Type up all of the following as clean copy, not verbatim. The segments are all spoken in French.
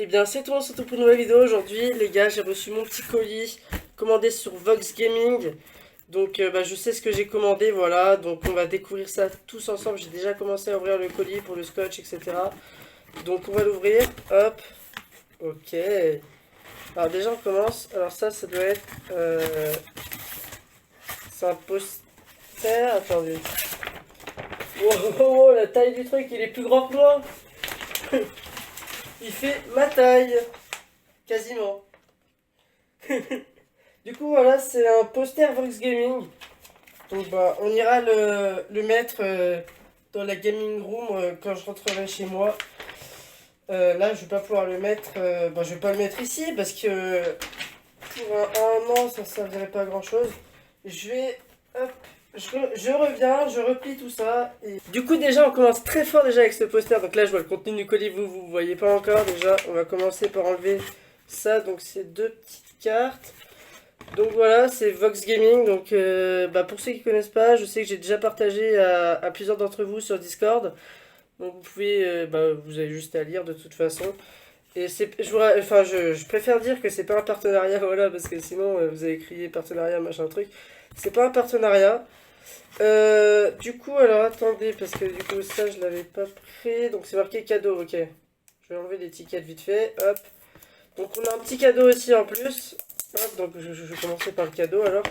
Et bien c'est tout, on se retrouve pour une nouvelle vidéo aujourd'hui. Les gars, j'ai reçu mon petit colis commandé sur Vox Gaming. Donc je sais ce que j'ai commandé, voilà. Donc on va découvrir ça tous ensemble. J'ai déjà commencé à ouvrir le colis pour le scotch, etc. Donc on va l'ouvrir, hop. Ok. Alors déjà on commence. Alors ça doit être... c'est un poster. Attendez. Wow, la taille du truc, il est plus grand que moi. Il fait ma taille. Quasiment. Du coup, voilà, c'est un poster Vox Gaming. Donc, on ira le mettre dans la gaming room quand je rentrerai chez moi. Là, je vais pas pouvoir le mettre. Je vais pas le mettre ici parce que pour un an, ça servirait pas à grand chose. Je vais. Hop, je reviens, je replie tout ça. Et... Du coup, déjà, on commence très fort déjà avec ce poster. Donc là, je vois le contenu du colis, vous voyez pas encore. Déjà, on va commencer par enlever ça. Donc, c'est deux petites cartes. Donc voilà, c'est Vox Gaming. Donc pour ceux qui connaissent pas, je sais que j'ai déjà partagé à plusieurs d'entre vous sur Discord. Donc vous pouvez, vous avez juste à lire de toute façon. Et je préfère dire que c'est pas un partenariat, voilà, parce que sinon vous avez crié partenariat, machin truc. C'est pas un partenariat. Du coup, alors attendez, parce que du coup ça je l'avais pas pris. Donc c'est marqué cadeau, ok. Je vais enlever l'étiquette vite fait, hop. Donc on a un petit cadeau aussi en plus. Hop, donc je vais commencer par le cadeau alors.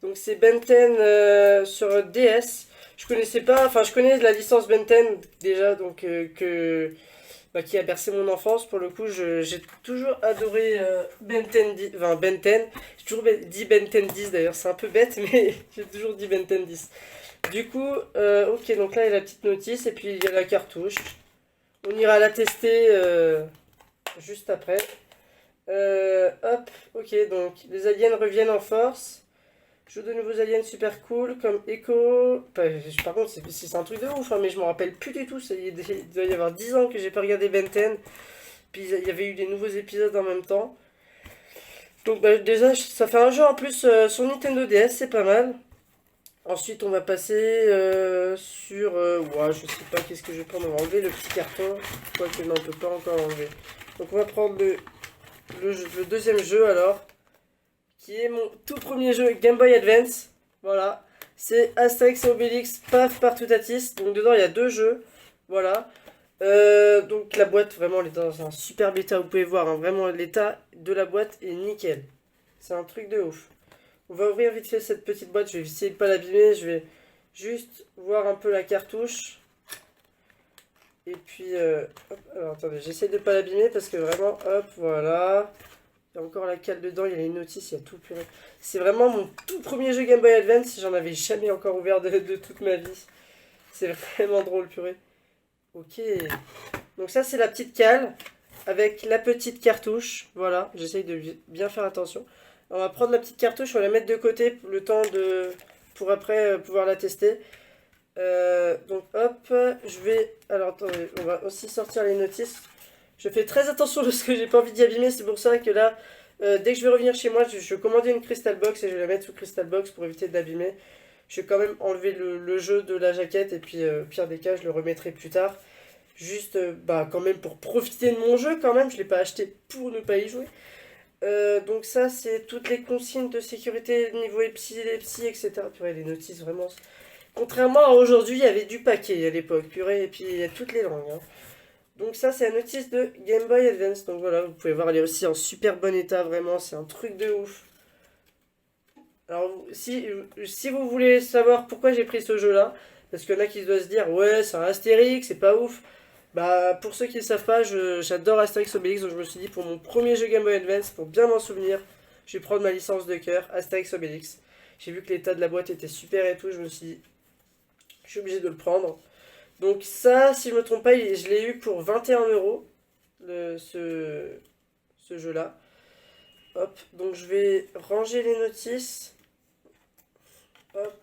Donc c'est Ben 10 sur DS. Je connaissais pas, enfin je connais la licence Ben 10 déjà, donc qui a bercé mon enfance. Pour le coup, j'ai toujours adoré Ben 10, enfin Ben 10. J'ai toujours dit Ben 10 10 d'ailleurs, c'est un peu bête, mais j'ai toujours dit Ben 10 10. Du coup, ok, donc là il y a la petite notice et puis il y a la cartouche. On ira la tester juste après. Hop, ok, donc les aliens reviennent en force. Joue de nouveaux aliens super cool comme Echo. Par contre, c'est un truc de ouf, hein, mais je m'en rappelle plus du tout. Il doit y avoir 10 ans que j'ai pas regardé Ben 10. Puis il y avait eu des nouveaux épisodes en même temps. Donc déjà, ça fait un jeu en plus sur Nintendo DS, c'est pas mal. Ensuite, on va passer sur. Ouais, je sais pas qu'est-ce que je vais prendre. On va enlever le petit carton. Quoique, non, on peut pas encore l'enlever. Donc, on va prendre le deuxième jeu alors, qui est mon tout premier jeu Game Boy Advance. Voilà, c'est Astérix et Obélix Paf Partoutatiste. Donc dedans il y a deux jeux. Voilà. Donc la boîte vraiment elle est dans un super état. Vous pouvez voir hein, vraiment l'état de la boîte est nickel. C'est un truc de ouf. On va ouvrir vite fait cette petite boîte. Je vais essayer de pas l'abîmer. Je vais juste voir un peu la cartouche. Et puis, hop, alors attendez, j'essaie de pas l'abîmer parce que vraiment, hop, voilà. Il y a encore la cale dedans, il y a les notices, il y a tout purée. C'est vraiment mon tout premier jeu Game Boy Advance, j'en avais jamais encore ouvert de toute ma vie. C'est vraiment drôle, purée. Ok. Donc ça, c'est la petite cale avec la petite cartouche. Voilà, j'essaye de bien faire attention. On va prendre la petite cartouche, on va la mettre de côté le temps de... pour après pouvoir la tester. Donc hop, je vais... Alors attendez, on va aussi sortir les notices. Je fais très attention parce que j'ai pas envie d'y abîmer, c'est pour ça que là, dès que je vais revenir chez moi, je vais commander une Crystal Box et je vais la mettre sous Crystal Box pour éviter d'abîmer. Je vais quand même enlever le jeu de la jaquette et puis au pire des cas, je le remettrai plus tard. Juste, quand même pour profiter de mon jeu quand même, je l'ai pas acheté pour ne pas y jouer. Donc ça, c'est toutes les consignes de sécurité niveau épilepsie, etc. Purée, les notices, vraiment... Contrairement à aujourd'hui, il y avait du paquet à l'époque, purée, et puis il y a toutes les langues. Hein. Donc ça, c'est la notice de Game Boy Advance. Donc voilà, vous pouvez voir, elle est aussi en super bon état, vraiment, c'est un truc de ouf. Alors, si vous voulez savoir pourquoi j'ai pris ce jeu-là, parce qu'il y en a qui doivent se dire, ouais, c'est un Astérix, c'est pas ouf. Bah, pour ceux qui ne savent pas, j'adore Astérix Obélix, donc je me suis dit, pour mon premier jeu Game Boy Advance, pour bien m'en souvenir, je vais prendre ma licence de cœur, Astérix Obélix. J'ai vu que l'état de la boîte était super et tout, je me suis dit, je suis obligé de le prendre. Donc ça, si je me trompe pas, je l'ai eu pour 21 € ce jeu-là. Hop, donc je vais ranger les notices. Hop,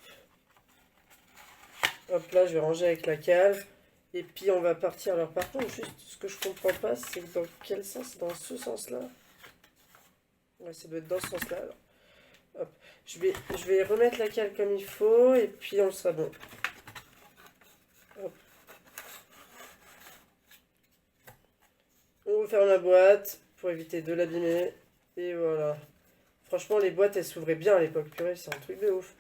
hop là, je vais ranger avec la cale. Et puis on va partir. Alors par contre, juste ce que je comprends pas, c'est dans quel sens? C'est dans ce sens-là. Ouais, ça doit être dans ce sens-là alors. Hop, je vais remettre la cale comme il faut et puis on sera bon. Hop. referme la boîte pour éviter de l'abîmer. Et voilà. Franchement, les boîtes, elles s'ouvraient bien à l'époque. Purée, c'est un truc de ouf.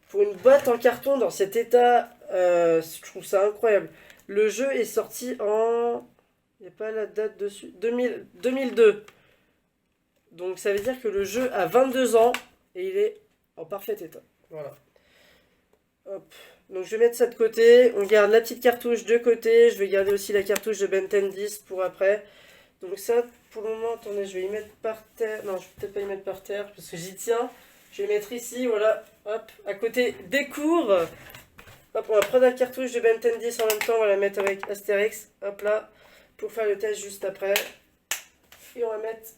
Pour une boîte en carton dans cet état, je trouve ça incroyable. Le jeu est sorti en... Il n'y a pas la date dessus. 2002. Donc ça veut dire que le jeu a 22 ans et il est en parfait état. Voilà. Hop. Donc je vais mettre ça de côté. On garde la petite cartouche de côté. Je vais garder aussi la cartouche de Ben 10 pour après. Donc ça, pour le moment, attendez, je vais y mettre par terre. Non, je vais peut-être pas y mettre par terre parce que j'y tiens. Je vais y mettre ici, voilà. Hop, à côté des cours. Hop, on va prendre la cartouche de Ben 10 en même temps. On va la mettre avec Astérix. Hop là. Pour faire le test juste après. Et on va mettre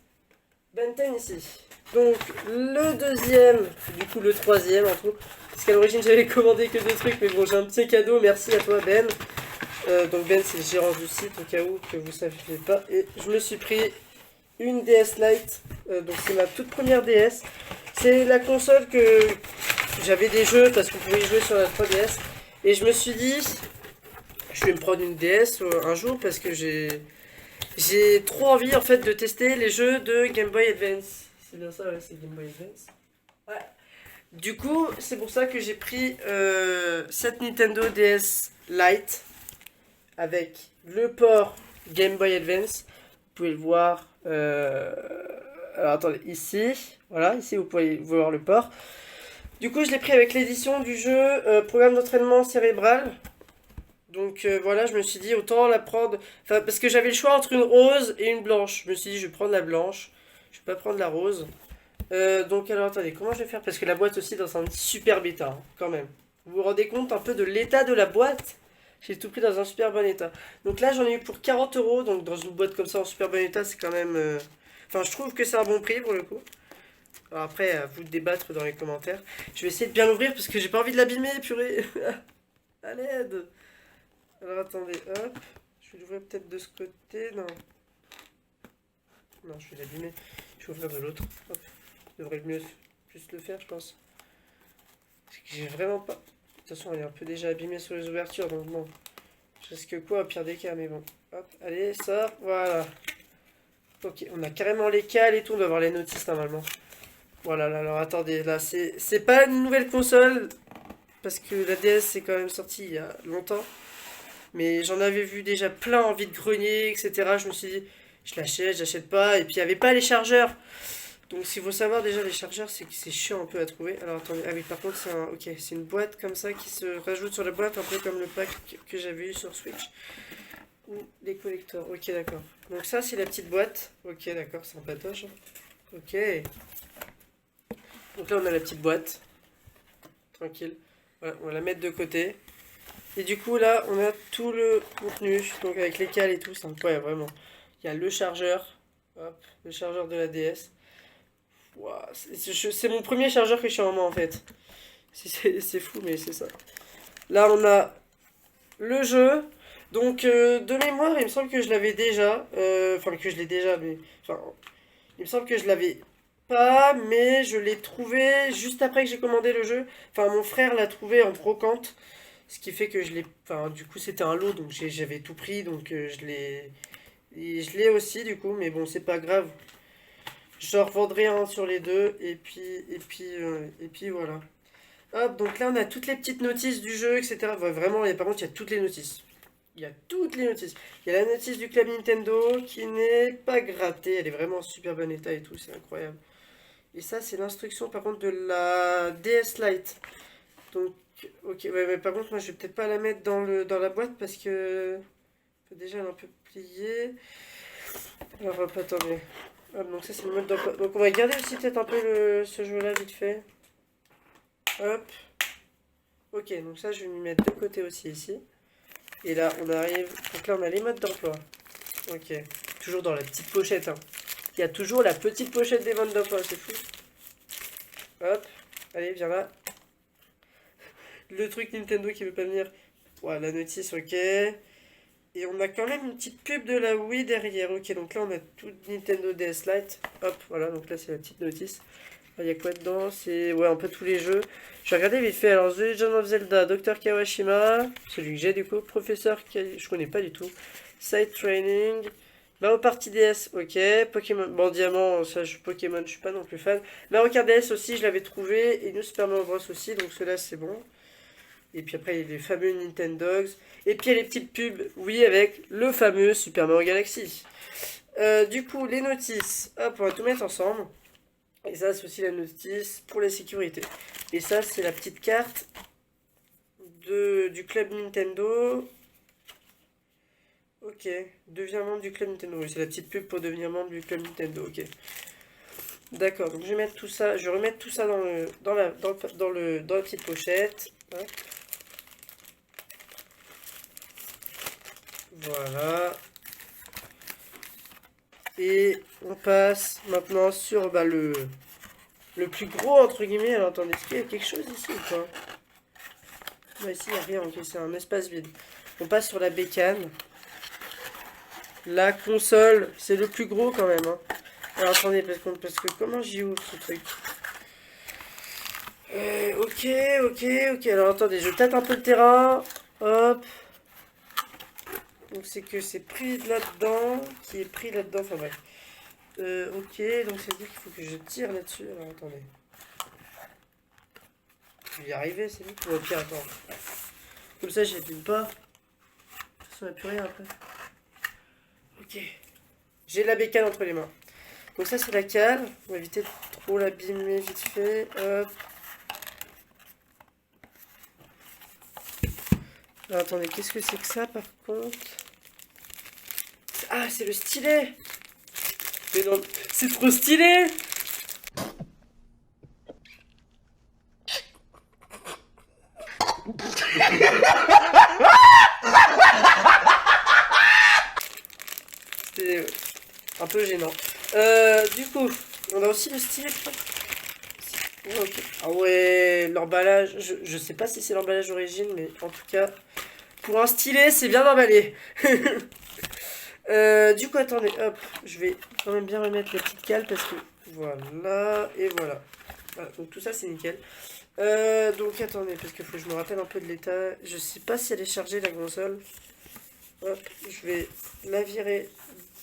Ben 10 ici. Donc le deuxième, du coup le troisième en tout. Parce qu'à l'origine j'avais commandé que deux trucs, mais bon j'ai un petit cadeau, merci à toi Ben. Donc Ben c'est le gérant du site au cas où que vous ne saviez pas. Et je me suis pris une DS Lite, donc c'est ma toute première DS. C'est la console que j'avais des jeux parce qu'on pouvait y jouer sur la 3DS. Et je me suis dit, je vais me prendre une DS un jour parce que j'ai trop envie en fait de tester les jeux de Game Boy Advance. C'est bien ça, ouais, c'est Game Boy Advance. Ouais. Du coup, c'est pour ça que j'ai pris cette Nintendo DS Lite avec le port Game Boy Advance. Vous pouvez le voir. Alors attendez, ici. Voilà, ici vous pouvez voir le port. Du coup, je l'ai pris avec l'édition du jeu Programme d'entraînement cérébral. Donc voilà, je me suis dit autant la prendre. Enfin, parce que j'avais le choix entre une rose et une blanche. Je me suis dit, je vais prendre la blanche. Je vais pas prendre la rose. Donc alors attendez, comment je vais faire? Parce que la boîte aussi dans un super état, hein, quand même. Vous vous rendez compte un peu de l'état de la boîte? J'ai tout pris dans un super bon état. Donc là j'en ai eu pour 40 €. Donc dans une boîte comme ça en super bon état, c'est quand même... Enfin je trouve que c'est un bon prix pour le coup. Alors après, à vous de débattre dans les commentaires. Je vais essayer de bien l'ouvrir parce que j'ai pas envie de l'abîmer, purée. À l'aide. Alors attendez, hop. Je vais l'ouvrir peut-être de ce côté. Non. Non, je vais l'abîmer. Je vais ouvrir de l'autre. Hop. Je devrais mieux plus le faire, je pense. Parce que j'ai vraiment pas... De toute façon, elle est un peu déjà abîmée sur les ouvertures, donc bon. Je risque quoi au pire des cas, mais bon. Hop, allez, ça, voilà. Ok, on a carrément les cales et tout, on doit avoir les notices normalement. Voilà, là, alors attendez, là, c'est pas une nouvelle console. Parce que la DS, c'est quand même sorti il y a longtemps. Mais j'en avais vu déjà plein en vide-grenier, etc. Je me suis dit, je l'achète, j'achète pas. Et puis il n'y avait pas les chargeurs. Donc s'il faut savoir déjà les chargeurs, c'est que c'est chiant un peu à trouver. Alors attendez, ah oui par contre c'est un, ok, c'est une boîte comme ça qui se rajoute sur la boîte, un peu comme le pack que j'avais eu sur Switch. Ou les collecteurs, ok d'accord. Donc ça c'est la petite boîte, ok d'accord, c'est un patoche. Ok. Donc là on a la petite boîte. Tranquille. Voilà, on va la mettre de côté. Et du coup là on a tout le contenu, donc avec les cales et tout, c'est incroyable vraiment. Il y a le chargeur, hop, le chargeur de la DS. Wow, c'est mon premier chargeur que je suis en main en fait. C'est fou mais c'est ça. Là on a le jeu. Donc de mémoire il me semble que je l'avais déjà. Enfin que je l'ai déjà mais... Enfin il me semble que je l'avais pas mais je l'ai trouvé juste après que j'ai commandé le jeu. Enfin mon frère l'a trouvé en brocante. Ce qui fait que je l'ai... Enfin du coup c'était un lot donc j'avais tout pris donc je l'ai... Et je l'ai aussi du coup mais bon c'est pas grave. J'en revendrai un sur les deux, et puis voilà. Hop, donc là on a toutes les petites notices du jeu, etc. Ouais, vraiment, par contre, il y a toutes les notices. Il y a toutes les notices. Il y a la notice du club Nintendo qui n'est pas grattée, elle est vraiment en super bon état et tout, c'est incroyable. Et ça, c'est l'instruction par contre de la DS Lite. Donc, ok, ouais, mais par contre, moi je vais peut-être pas la mettre dans la boîte parce que. Déjà, elle est un peu pliée. Alors, hop, attendez. Hop, donc ça c'est le mode d'emploi. Donc on va garder aussi peut-être un peu ce jeu là vite fait. Hop. Ok, donc ça je vais m'y mettre de côté aussi ici. Et là on arrive. Donc là on a les modes d'emploi. Ok. Toujours dans la petite pochette. Hein. Il y a toujours la petite pochette des modes d'emploi, c'est fou. Hop. Allez, viens là. Le truc Nintendo qui veut pas venir. Voilà, la notice, ok. Et on a quand même une petite pub de la Wii derrière. Ok, donc là on a tout Nintendo DS Lite. Hop, voilà, donc là c'est la petite notice. Il y a quoi dedans? C'est ouais, un peu tous les jeux. Je vais regarder vite fait. Alors, The Legend of Zelda, Dr. Kawashima, celui que j'ai du coup. Professeur, je connais pas du tout. Side Training, Mario Party DS, ok. Pokémon, bon, Diamant, ça, Pokémon, je suis pas non plus fan. Mario Kart DS aussi, je l'avais trouvé. Et New Super Mario Bros aussi, donc ceux-là, c'est bon. Et puis après, il y a les fameux Nintendogs. Et puis il y a les petites pubs, oui, avec le fameux Super Mario Galaxy. Du coup, les notices, hop, on va tout mettre ensemble. Et ça, c'est aussi la notice pour la sécurité. Et ça, c'est la petite carte du club Nintendo. Ok, deviens membre du club Nintendo. Oui, c'est la petite pub pour devenir membre du club Nintendo. Ok. D'accord, donc je vais mettre tout ça, je vais remettre tout ça dans la petite pochette. Hop. Voilà. Et on passe maintenant sur le plus gros entre guillemets. Alors attendez, est-ce qu'il y a quelque chose ici ou pas? Non, ici il n'y a rien, ok, c'est un espace vide. On passe sur la bécane. La console, c'est le plus gros quand même. Hein. Alors attendez, parce que comment j'y ouvre ce truc? Ok. Alors attendez, je tâte un peu le terrain. Hop. Donc c'est que c'est pris là-dedans, qui est pris là-dedans. Enfin bref. Ok, donc ça veut dire qu'il faut que je tire là-dessus. Alors attendez. Je vais y arriver, c'est bon. Ou au pire, attends. Comme ça, je l'abîme pas. De toute façon, il n'y a plus rien après. Ok. J'ai la bécane entre les mains. Donc ça, c'est la cale. On va éviter de trop l'abîmer vite fait. Hop. Alors, attendez, qu'est-ce que c'est que ça par contre? Ah, c'est le stylet! Mais non, c'est trop stylé! C'était un peu gênant. Du coup, on a aussi le stylet. Ouais, ok. Ah ouais, l'emballage, je sais pas si c'est l'emballage d'origine, mais en tout cas, pour un stylet, c'est bien emballé. Du coup, attendez, hop, je vais quand même bien remettre la petite cale parce que voilà, et voilà. Voilà, donc tout ça, c'est nickel. Donc attendez, parce qu'il faut que je me rappelle un peu de l'état. Je sais pas si elle est chargée, la console. Hop, je vais la virer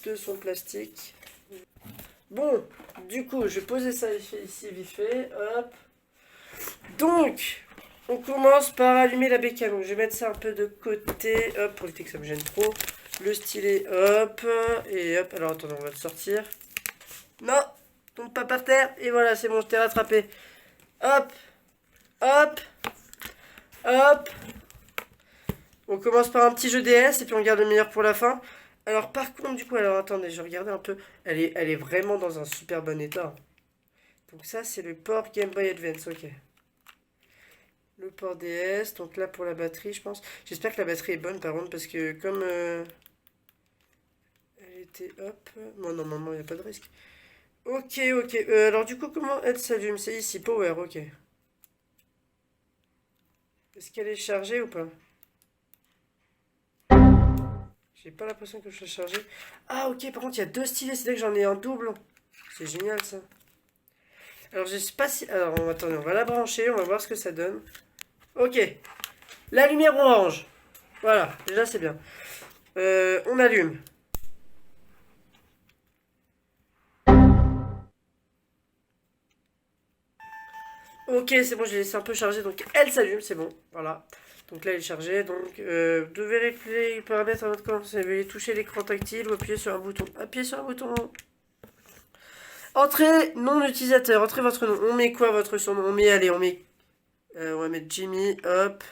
de son plastique. Bon, du coup, je vais poser ça ici vite fait. Hop. Donc, on commence par allumer la bécane. Donc, je vais mettre ça un peu de côté. Hop, pour éviter que ça me gêne trop. Le stylet, hop. Et hop, alors attendez, on va le sortir. Non, tombe pas par terre. Et voilà, c'est bon, je t'ai rattrapé. Hop, hop, hop. On commence par un petit jeu DS et puis on garde le meilleur pour la fin. Alors par contre, du coup, alors attendez, je regardais un peu. Elle est vraiment dans un super bon état. Donc ça, c'est le port Game Boy Advance, ok. Le port DS, donc là pour la batterie, je pense. J'espère que la batterie est bonne par contre, parce que comme elle était, hop. Bon, normalement, il n'y a pas de risque. Ok. Alors du coup, comment elle s'allume? C'est ici, Power, ok. Est-ce qu'elle est chargée ou pas? J'ai pas l'impression que je sois chargé. Ah ok, par contre il y a deux stylets, c'est là que j'en ai un double. C'est génial ça. Alors je sais pas si... Alors attendez, on va la brancher, on va voir ce que ça donne. Ok. La lumière orange. Voilà, déjà c'est bien. On allume. Ok, c'est bon, j'ai laissé un peu charger, donc elle s'allume, c'est bon. Voilà. Donc là, elle est chargée. Donc, vous devez vérifier les paramètres à votre console. Veuillez toucher l'écran tactile ou appuyer sur un bouton. Appuyez sur un bouton. Entrée nom d'utilisateur. Entrez votre nom. On met quoi votre surnom? On met, allez, on va mettre Jimmy. Hop.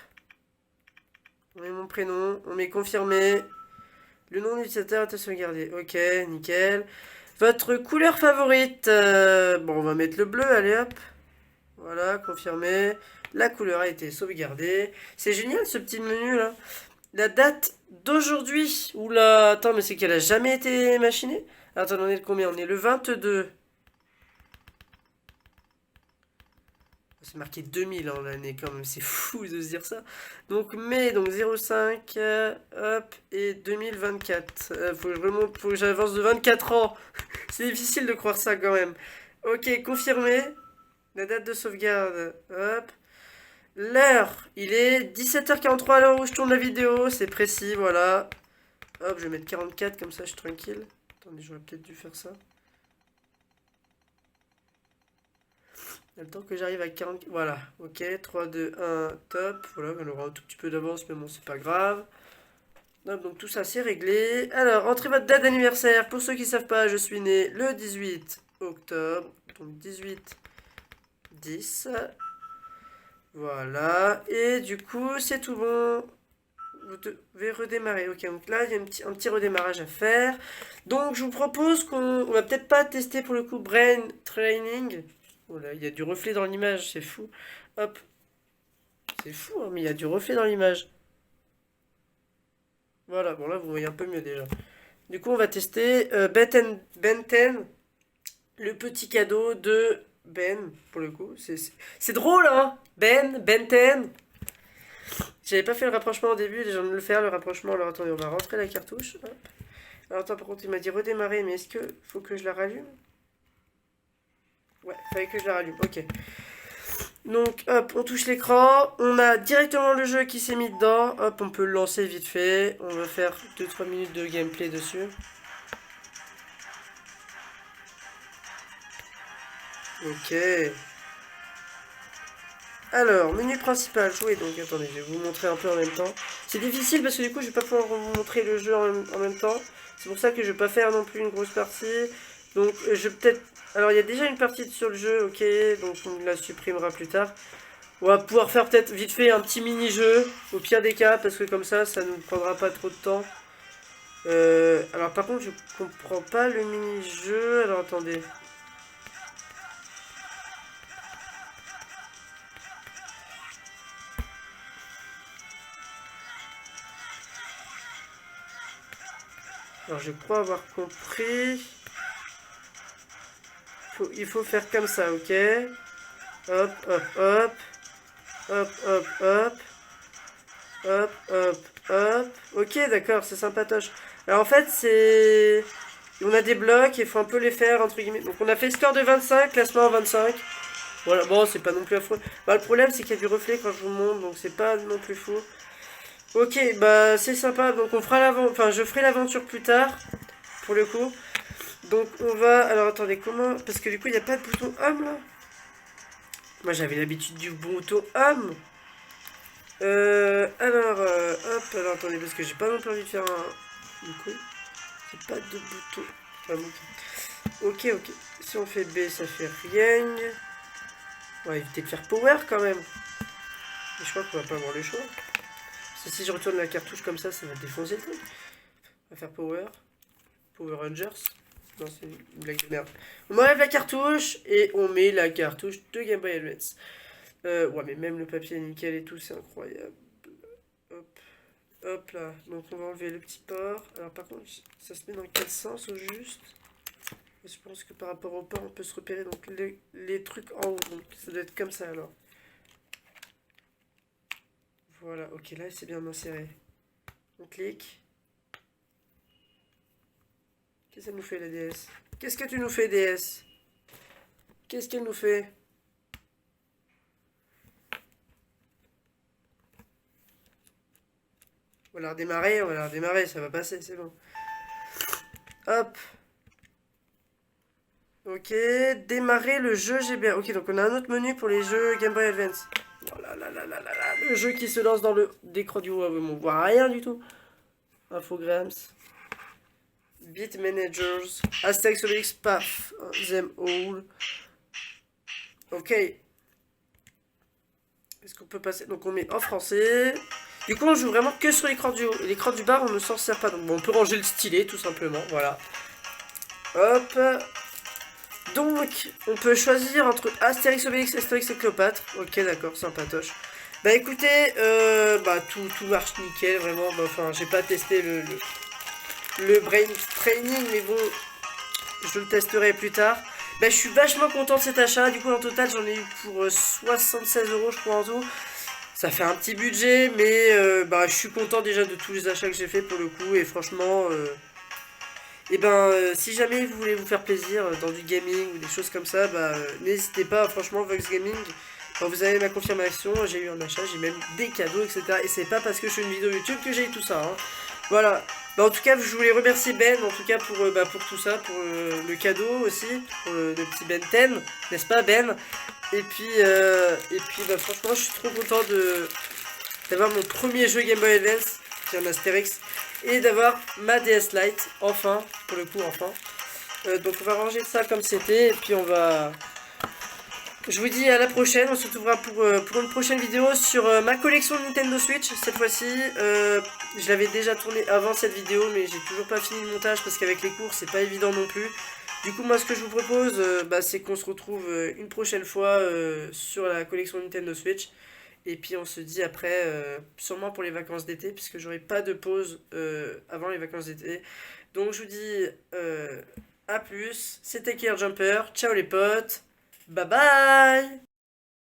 On met mon prénom. On met confirmé. Le nom d'utilisateur est à sauvegarder. Ok, nickel. Votre couleur favorite. Bon, on va mettre le bleu. Allez, hop. Voilà, confirmé. La couleur a été sauvegardée. C'est génial ce petit menu là. La date d'aujourd'hui. Oula, attends, mais c'est qu'elle a jamais été machinée. Attends, on est le combien? On est le 22. C'est marqué 2000 en l'année quand même, c'est fou de se dire ça. Donc mai, donc 05, hop, et 2024. Faut que je remonte, faut que j'avance de 24 ans. C'est difficile de croire ça quand même. Ok, confirmé. La date de sauvegarde, hop. L'heure, il est 17h43 à l'heure où je tourne la vidéo, c'est précis, voilà. Hop, je vais mettre 44, comme ça je suis tranquille. Attendez, j'aurais peut-être dû faire ça. Le temps que j'arrive à 40... Voilà, ok, 3, 2, 1, top. Voilà, on aura un tout petit peu d'avance, mais bon, c'est pas grave. Hop, donc tout ça, c'est réglé. Alors, entrez votre date d'anniversaire. Pour ceux qui ne savent pas, je suis né le 18 octobre. Donc 18, 10. Voilà, et du coup, c'est tout bon. Vous devez redémarrer. Ok, donc là, il y a un petit redémarrage à faire. Donc, je vous propose qu'on va peut-être pas tester pour le coup Brain Training. Oh là, il y a du reflet dans l'image, c'est fou. Hop. C'est fou, hein, mais il y a du reflet dans l'image. Voilà, bon là, vous voyez un peu mieux déjà. Du coup, on va tester Ben 10, le petit cadeau de Ben, pour le coup. C'est drôle, hein. Ben 10. J'avais pas fait le rapprochement au début, les gens de le faire, le rapprochement. Alors attendez, on va rentrer la cartouche. Hop. Alors attends, par contre, il m'a dit redémarrer, mais est-ce que faut que je la rallume? Ouais, fallait que je la rallume, ok. Donc, hop, on touche l'écran. On a directement le jeu qui s'est mis dedans. Hop, on peut le lancer vite fait. On va faire 2-3 minutes de gameplay dessus. Ok. Alors, menu principal, jouer. Donc, attendez, je vais vous montrer un peu en même temps. C'est difficile parce que du coup, je vais pas pouvoir vous montrer le jeu en même temps. C'est pour ça que je vais pas faire non plus une grosse partie. Donc, je vais peut-être... Alors, il y a déjà une partie sur le jeu, ok. Donc, on la supprimera plus tard. On va pouvoir faire peut-être vite fait un petit mini-jeu, au pire des cas, parce que comme ça ne nous prendra pas trop de temps. Alors, par contre, je comprends pas le mini-jeu. Alors, attendez. Alors, je crois avoir compris. Il faut faire comme ça, ok. Hop, hop, hop. Hop, hop, hop. Hop, hop, hop. Ok, d'accord, c'est sympatoche. Alors, en fait, c'est... On a des blocs et il faut un peu les faire, entre guillemets. Donc, on a fait score de 25, classement 25. Voilà, bon, c'est pas non plus affreux. Bah, le problème, c'est qu'il y a du reflet quand je vous montre, donc c'est pas non plus fou. Ok, bah c'est sympa. Donc on fera enfin je ferai l'aventure plus tard, pour le coup. Donc on va... Alors attendez, comment... Parce que du coup il n'y a pas de bouton homme là. Moi j'avais l'habitude du bouton homme. Hop, alors attendez, parce que j'ai pas non plus envie de faire un... Du coup, c'est pas de bouton... Ah, bon. Ok, ok. Si on fait B, ça fait rien. On va éviter de faire power quand même. Mais je crois qu'on va pas avoir le choix. Parce que si je retourne la cartouche comme ça va défoncer le truc. On va faire Power. Power Rangers. Non, c'est une blague de merde. On enlève la cartouche et on met la cartouche de Game Boy Advance. Ouais, mais même le papier est nickel et tout, c'est incroyable. Hop. Hop là. Donc on va enlever le petit port. Alors par contre, ça se met dans quel sens au juste? Je pense que par rapport au port, on peut se repérer donc les trucs en haut. Donc ça doit être comme ça alors. Voilà, ok, là c'est bien inséré. On clique. Qu'est-ce que ça nous fait la DS? Qu'est-ce que tu nous fais, DS? Qu'est-ce qu'elle nous fait? On va la redémarrer, ça va passer, c'est bon. Hop. Ok, démarrer le jeu GBA. Ok, donc on a un autre menu pour les jeux Game Boy Advance. Oh là là là là là là, le jeu qui se lance dans le d'écran du haut, on voit rien du tout. Infograms. Beat Managers. Asterix Obelix, paf. Them all. Ok. Est-ce qu'on peut passer? Donc on met en français. Du coup on joue vraiment que sur l'écran du haut. Et l'écran du bas on ne s'en sert pas. Donc bon, on peut ranger le stylet tout simplement. Voilà. Hop. Donc on peut choisir entre Astérix Obélix, Astérix et Cléopâtre. Ok, d'accord, sympatoche. Bah écoutez, tout marche nickel vraiment. Bah, enfin j'ai pas testé le Brain Training, mais bon, je le testerai plus tard. Bah, je suis vachement content de cet achat. Du coup, en total, j'en ai eu pour 76 € je crois en tout. Ça fait un petit budget, mais je suis content déjà de tous les achats que j'ai fait pour le coup. Et franchement, si jamais vous voulez vous faire plaisir dans du gaming ou des choses comme ça, n'hésitez pas. Franchement, Vox Gaming, quand vous avez ma confirmation, j'ai eu un achat, j'ai même des cadeaux, etc. Et c'est pas parce que je fais une vidéo YouTube que j'ai eu tout ça. Hein. Voilà. Bah, en tout cas, je voulais remercier Ben, en tout cas, pour tout ça, pour le cadeau aussi, pour le petit Ben 10, n'est-ce pas, Ben? Et puis bah, franchement, je suis trop content d'avoir mon premier jeu Game Boy Advance, qui est un Astérix, et d'avoir ma DS Lite, enfin, pour le coup, enfin. Donc on va ranger ça comme c'était, et puis on va... Je vous dis à la prochaine, on se retrouvera pour une prochaine vidéo sur ma collection de Nintendo Switch. Cette fois-ci, je l'avais déjà tourné avant cette vidéo, mais j'ai toujours pas fini le montage parce qu'avec les cours, c'est pas évident non plus. Du coup, moi, ce que je vous propose, c'est qu'on se retrouve une prochaine fois sur la collection Nintendo Switch. Et puis, on se dit après, sûrement pour les vacances d'été, puisque j'aurai pas de pause avant les vacances d'été. Donc, je vous dis à plus. C'était Kier Jumper. Ciao les potes. Bye bye!